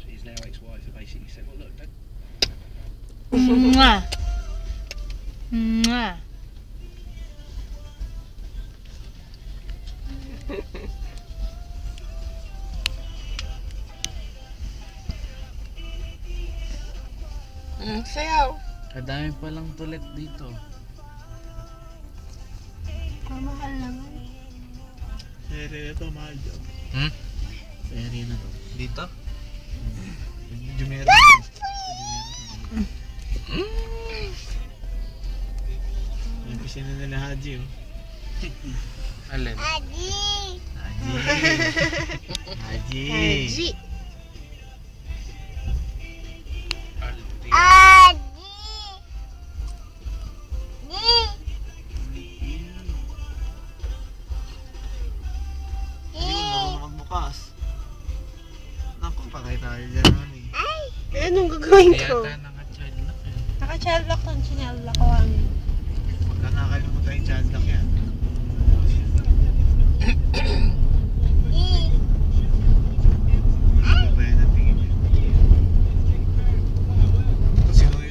His now ex-wife basically said, well, look, don't... Mwah. Mwah. Sayaw. Kadami palang tulet dito. Mahal naman. Area na to, mahal dyan. Sa area na to. Dito? Jumera. Yung pisina nila Haji, oh. Alin? Haji. Haji. Haji. Haji. Aldi. Haji. Hindi mo marunong magbukas. Naku, pakay tayo dyan, honey. Anong gagawin Kaya ko? tayo naka-child lock eh. Naka-child lock ng child lock ko. Pagka nakalimutan yung child lock yan.